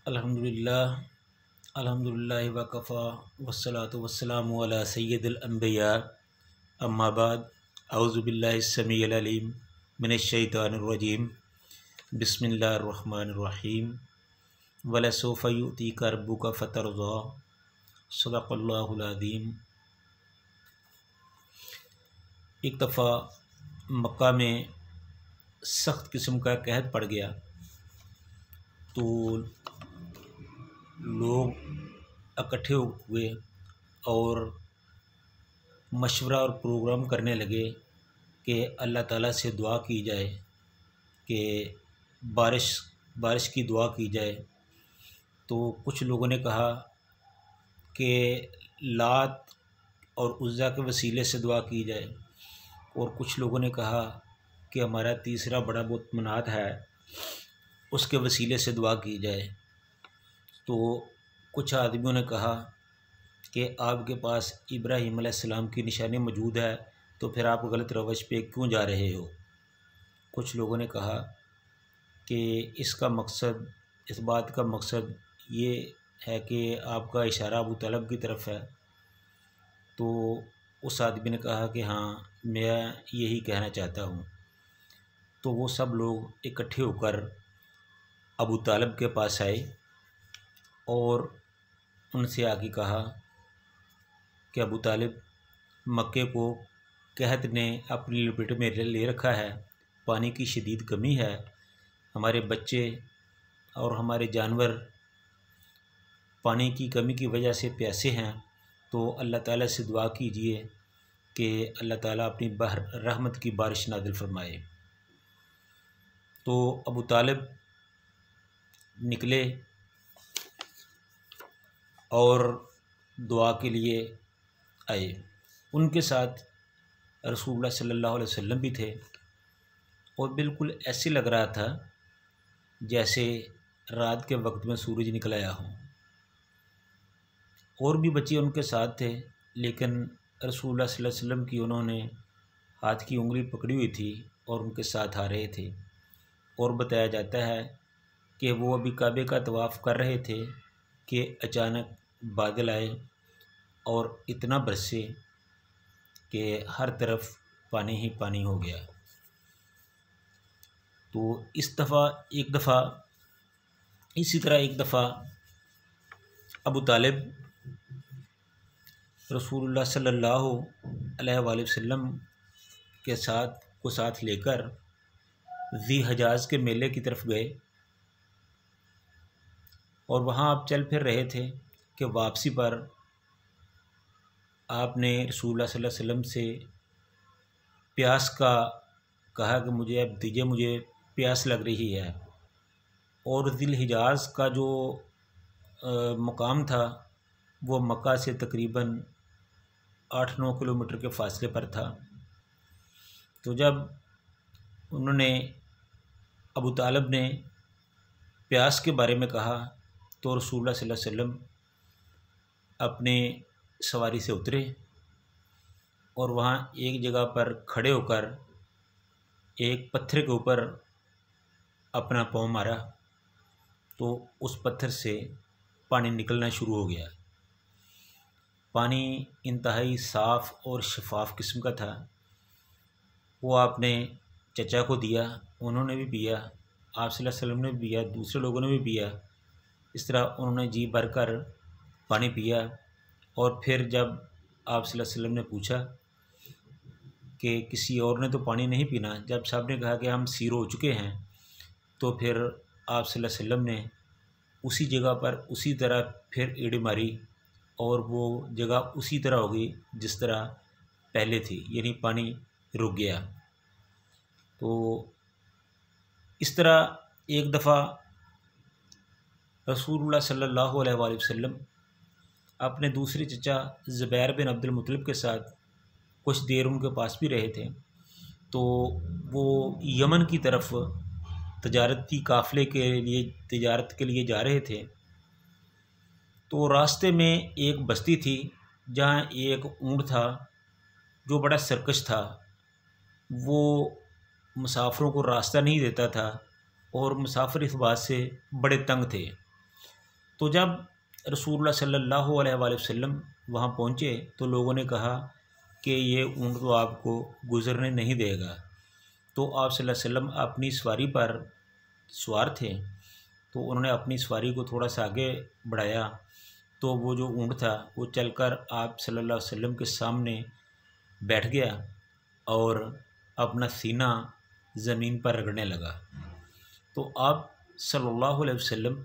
अल्हम्दुलिल्लाह अल्हम्दुलिल्लाहि वकफ़ा वस्सलातु वस्सलामु अला सय्यिदिल अंबिया अम्मा बाद औज़ु बिल्लाहिस समीइल अलीम मिनश शैतानिर रजीम बिस्मिल्लाहिर रहमानिर रहीम वलसौफ़ युअतीका रब्बुका फ़तरज़ा सदक़ल्लाहुल अज़ीम। एक दफ़ा मक्का में सख्त किस्म का कहत पड़ गया तो लोग इकट्ठे हुए और मशवरा और प्रोग्राम करने लगे कि अल्लाह ताला से दुआ की जाए कि बारिश की दुआ की जाए। तो कुछ लोगों ने कहा कि लात और उज़्ज़ा के वसीले से दुआ की जाए, और कुछ लोगों ने कहा कि हमारा तीसरा बड़ा बुत मनात है उसके वसीले से दुआ की जाए। तो कुछ आदमियों ने कहा कि आपके पास इब्राहीम अलैहिस्सलाम की निशानी मौजूद है, तो फिर आप गलत रवश पे क्यों जा रहे हो। कुछ लोगों ने कहा कि इस बात का मकसद ये है कि आपका इशारा अबू तालिब की तरफ है। तो उस आदमी ने कहा कि हाँ, मैं यही कहना चाहता हूँ। तो वो सब लोग इकट्ठे होकर अबू तालिब के पास आए और उनसे आके कहा कि अबू तालिब, मक्के को कहत ने अपनी लपेट में ले रखा है, पानी की शदीद कमी है, हमारे बच्चे और हमारे जानवर पानी की कमी की वजह से प्यासे हैं। तो अल्लाह ताला से दुआ कीजिए कि अल्लाह ताला अपनी रहमत की बारिश नाज़िल फरमाए। तो अबू तालिब निकले और दुआ के लिए आए। उनके साथ रसूलुल्लाह सल्लल्लाहु अलैहि वसल्लम भी थे और बिल्कुल ऐसे लग रहा था जैसे रात के वक्त में सूरज निकल आया हो। और भी बच्चे उनके साथ थे, लेकिन रसूलुल्लाह सल्लल्लाहु अलैहि वसल्लम की उन्होंने हाथ की उंगली पकड़ी हुई थी और उनके साथ आ रहे थे। और बताया जाता है कि वो अभी काबे का तवाफ़ कर रहे थे कि अचानक बादल आए और इतना बरसे कि हर तरफ पानी ही पानी हो गया। तो इसी तरह एक दफ़ा अबू तालिब रसूलुल्लाह सल्लल्लाहु अलैहि वसल्लम के साथ लेकर ज़ी हजाज के मेले की तरफ गए और वहाँ आप चल फिर रहे थे कि वापसी पर आपने रसूलुल्लाह सल्लल्लाहु अलैहि वसल्लम से प्यास का कहा कि मुझे अब दीजिए, मुझे प्यास लग रही है। और ज़िल हिजाज़ का जो मकाम था वो मक्का से तकरीबन 8-9 किलोमीटर के फ़ासले पर था। तो जब उन्होंने अबू तालिब ने प्यास के बारे में कहा तो रसूलुल्लाह सल्लल्लाहु अलैहि वसल्लम अपने सवारी से उतरे और वहाँ एक जगह पर खड़े होकर एक पत्थर के ऊपर अपना पाँव मारा तो उस पत्थर से पानी निकलना शुरू हो गया। पानी इंतहाई साफ़ और शफाफ किस्म का था। वो आपने चचा को दिया, उन्होंने भी पिया, आप सल्लल्लाहु अलैहि वसल्लम ने भी पिया, दूसरे लोगों ने भी पिया। इस तरह उन्होंने जी भर कर पानी पिया। और फिर जब आप सल्लल्लाहु अलैहि वसल्लम ने पूछा कि किसी और ने तो पानी नहीं पीना, जब साहब ने कहा कि हम सीर हो चुके हैं, तो फिर आप सल्लल्लाहु अलैहि वसल्लम ने उसी जगह पर उसी तरह फिर एड़ी मारी और वो जगह उसी तरह हो गई जिस तरह पहले थी, यानी पानी रुक गया। तो इस तरह एक दफ़ा रसूलुल्लाह सल्लल्लाहु अलैहि वसल्लम अपने दूसरे चचा ज़ुबैर बिन अब्दुल मुत्तलिब के साथ कुछ देर उनके पास भी रहे थे। तो वो यमन की तरफ तजारत के लिए जा रहे थे। तो रास्ते में एक बस्ती थी जहाँ एक ऊँट था जो बड़ा सरकश था। वो मुसाफिरों को रास्ता नहीं देता था और मुसाफिर इस बात से बड़े तंग थे। तो जब रसूलुल्लाह सल्लल्लाहु अलैहि वसल्लम वहाँ पहुँचे तो लोगों ने कहा कि ये ऊँट तो आपको गुज़रने नहीं देगा। तो आप सल्लल्लाहु अलैहि वसल्लम अपनी सवारी पर सवार थे, तो उन्होंने अपनी सवारी को थोड़ा सा आगे बढ़ाया, तो वो जो ऊँट था वो चलकर आप सल्लल्लाहु अलैहि वसल्लम के सामने बैठ गया और अपना सीना ज़मीन पर रगड़ने लगा। तो आप सल्लल्लाहु अलैहि वसल्लम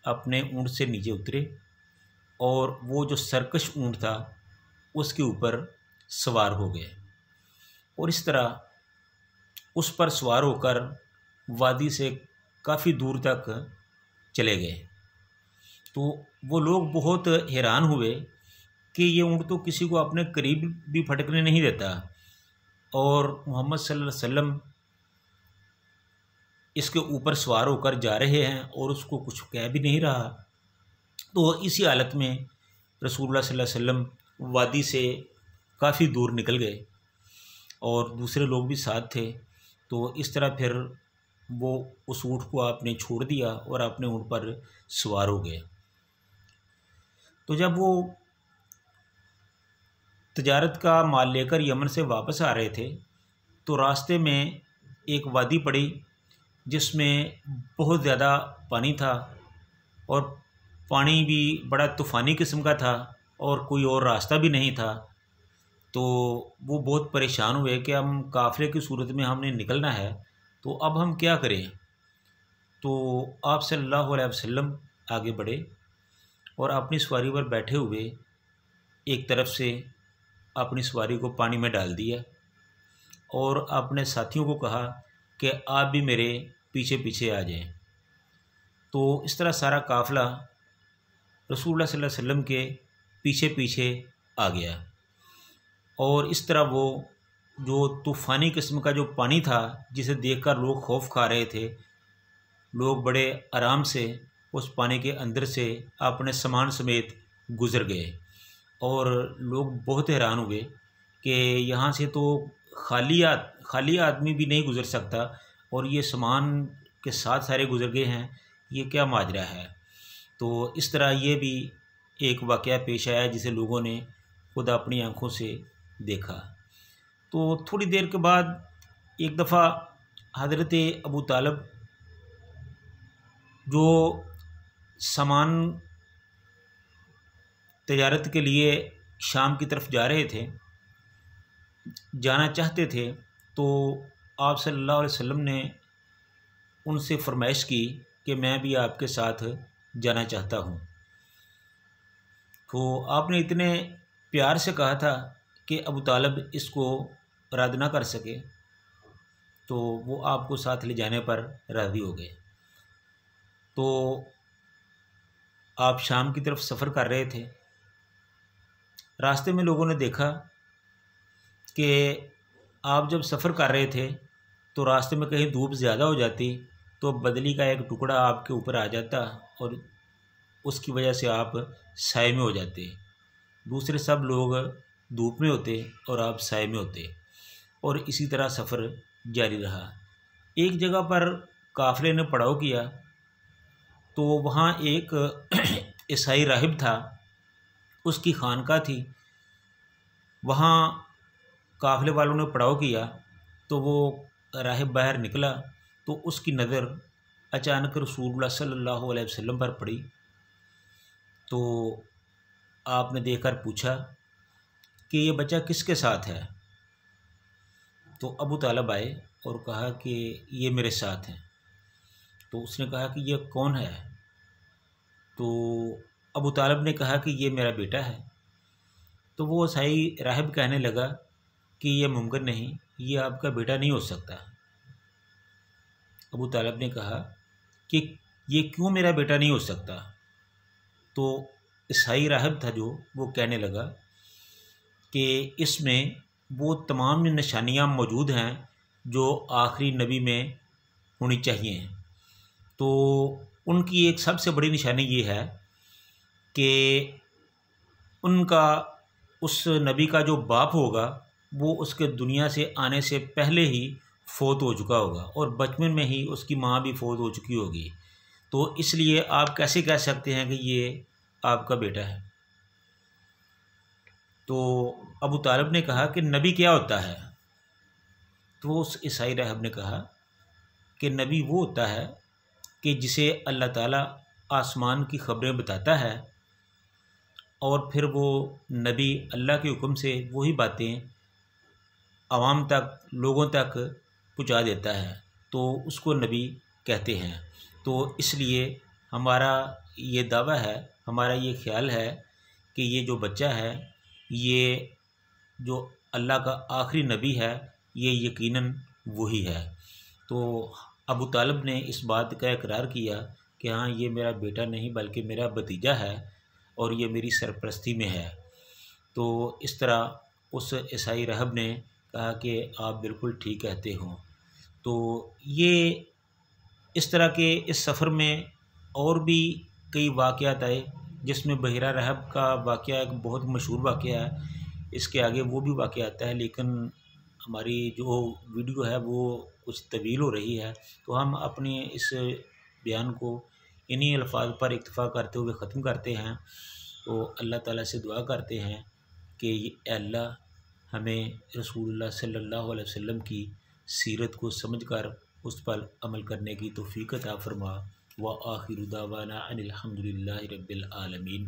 अपने ऊँट से नीचे उतरे और वो जो सरकश ऊँट था उसके ऊपर सवार हो गए और इस तरह उस पर सवार होकर वादी से काफ़ी दूर तक चले गए। तो वो लोग बहुत हैरान हुए कि ये ऊँट तो किसी को अपने करीब भी फटकने नहीं देता और मोहम्मद सल्लल्लाहु अलैहि वसल्लम इसके ऊपर सवार होकर जा रहे हैं और उसको कुछ कह भी नहीं रहा। तो इसी हालत में रसूलुल्लाह सल्लल्लाहु अलैहि वसल्लम वादी से काफ़ी दूर निकल गए और दूसरे लोग भी साथ थे। तो इस तरह फिर वो उस ऊँट को आपने छोड़ दिया और अपने ऊँट पर सवार हो गए। तो जब वो तजारत का माल लेकर यमन से वापस आ रहे थे तो रास्ते में एक वादी पड़ी जिसमें बहुत ज़्यादा पानी था और पानी भी बड़ा तूफ़ानी किस्म का था और कोई और रास्ता भी नहीं था। तो वो बहुत परेशान हुए कि हम काफ़िले की सूरत में हमने निकलना है, तो अब हम क्या करें। तो आप सल्लल्लाहु अलैहि वसल्लम आगे बढ़े और अपनी सवारी पर बैठे हुए एक तरफ से अपनी सवारी को पानी में डाल दिया और अपने साथियों को कहा कि आप भी मेरे पीछे पीछे आ जाएं। तो इस तरह सारा काफ़िला रसूलुल्लाह सल्लल्लाहु अलैहि वसल्लम के पीछे पीछे आ गया और इस तरह वो जो तूफ़ानी किस्म का जो पानी था जिसे देखकर लोग खौफ खा रहे थे, लोग बड़े आराम से उस पानी के अंदर से अपने सामान समेत गुज़र गए और लोग बहुत हैरान हुए कि यहाँ से तो खाली आदमी भी नहीं गुज़र सकता और ये सामान के साथ सारे गुज़र गए हैं, ये क्या माजरा है। तो इस तरह ये भी एक वाक़या पेश आया जिसे लोगों ने खुद अपनी आँखों से देखा। तो थोड़ी देर के बाद एक दफ़ा हज़रत अबू तालिब जो सामान तजारत के लिए शाम की तरफ जाना चाहते थे, तो आप सल्लल्लाहु अलैहि वसल्लम ने उनसे फरमाइश की कि मैं भी आपके साथ जाना चाहता हूँ। तो आपने इतने प्यार से कहा था कि अबू तालिब इसको रद्द ना कर सके, तो वो आपको साथ ले जाने पर राज़ी हो गए। तो आप शाम की तरफ सफ़र कर रहे थे, रास्ते में लोगों ने देखा कि आप जब सफ़र कर रहे थे तो रास्ते में कहीं धूप ज़्यादा हो जाती तो बदली का एक टुकड़ा आपके ऊपर आ जाता और उसकी वजह से आप साए में हो जाते। दूसरे सब लोग धूप में होते और आप साए में होते और इसी तरह सफ़र जारी रहा। एक जगह पर काफ़िले ने पड़ाव किया तो वहाँ एक ईसाई राहिब था, उसकी खानका थी। वहाँ काफ़िले वालों ने पड़ाव किया तो वो राहिब बाहर निकला तो उसकी नज़र अचानक रसूलुल्लाह सल्लल्लाहु अलैहि वसल्लम पर पड़ी। तो आपने देखकर पूछा कि ये बच्चा किसके साथ है। तो अबू तालिब आए और कहा कि ये मेरे साथ हैं। तो उसने कहा कि ये कौन है। तो अबू तालिब ने कहा कि ये मेरा बेटा है। तो वो ईसाई राहिब कहने लगा कि ये मुमकिन नहीं, ये आपका बेटा नहीं हो सकता। अबू तालिब ने कहा कि ये क्यों मेरा बेटा नहीं हो सकता। तो ईसाई राहिब था जो वो कहने लगा कि इसमें वो तमाम निशानियां मौजूद हैं जो आखिरी नबी में होनी चाहिए। तो उनकी एक सबसे बड़ी निशानी ये है कि उनका उस नबी का जो बाप होगा वो उसके दुनिया से आने से पहले ही फ़ौत हो चुका होगा और बचपन में ही उसकी माँ भी फ़ौत हो चुकी होगी। तो इसलिए आप कैसे कह सकते हैं कि ये आपका बेटा है। तो अबू तालिब ने कहा कि नबी क्या होता है। तो उस ईसाई राहब ने कहा कि नबी वो होता है कि जिसे अल्लाह ताला आसमान की खबरें बताता है और फिर वो नबी अल्लाह के हुक्म से वही बातें आवाम तक, लोगों तक पहुंचा देता है, तो उसको नबी कहते हैं। तो इसलिए हमारा ये दावा है, हमारा ये ख्याल है कि ये जो बच्चा है ये जो अल्लाह का आखिरी नबी है, ये यकीनन वही है। तो अबू तालिब ने इस बात का इकरार किया कि हाँ, ये मेरा बेटा नहीं बल्कि मेरा भतीजा है और ये मेरी सरपरस्ती में है। तो इस तरह उस ईसाई रहब ने कहा कि आप बिल्कुल ठीक कहते हो। तो ये इस तरह के इस सफ़र में और भी कई वाक़यात आए, जिसमें बहिरा रहब का वाक़या एक बहुत मशहूर वाक़या है। इसके आगे वो भी वाक़या आता है, लेकिन हमारी जो वीडियो है वो कुछ तवील हो रही है, तो हम अपने इस बयान को इन्हीं अल्फाज पर इक्तफ़ा करते हुए ख़त्म करते हैं। तो अल्लाह ताला से दुआ करते हैं कि अल्लाह हमें रसूलुल्लाह सल्लल्लाहु अलैहि वसल्लम की सीरत को समझकर उस पर अमल करने की तौफ़ीक़ अता फ़रमा। व आखिरु दावाना अनिल हम्दुलिल्लाहि रब्बिल आलमीन।